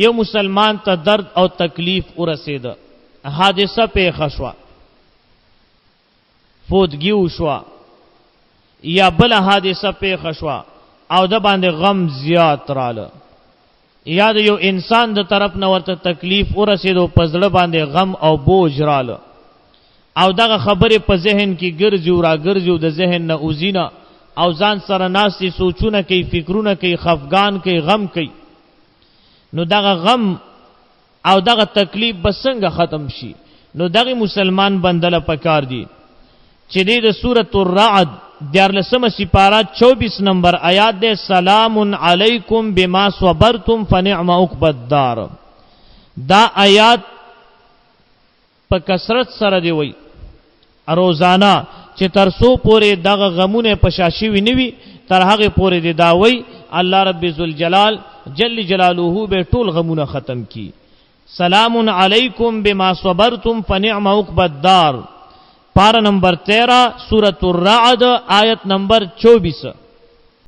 یو مسلمان ته درد او تکلیف ورسېده، حادثه پیښه شوه، فوتګي وشوه یا بل حادثه پیښه شوه او د باندې غم زیات رااله، یا د یو انسان د طرف نه ورته تکلیف ورسېدو، په زړه باندې غم او بوج رااله او دغه خبرې په ذهن کې ګرځي او راګرځي او د ذهن نه اوزینه او ځان سره ناستې سوچونه کوي، فکرونه کوي، خفګان کوي، غم کوي، نو دغه غم او دغه تکلیف به څنګه ختم شي؟ نو دغه مسلمان بندله پکار دی چې د سورۃ الرعد 14 سپارہ 24 نمبر آیات دے سلام علیکم بما صبرتم فنعم عقبی الدار. دا آیات په کثرت سره دی وای روزانه چې ترسو پورې دغه غمونه پشاشي وینوي تر هغه پورې دی دا وای الله رب ذوالجلال جل جلاله به ټول غمونه ختم کی. سلام علیکم بما صبرتم فنعم عقبی الدار. پارا نمبر 13 سورۃ الرعد آیت نمبر 24.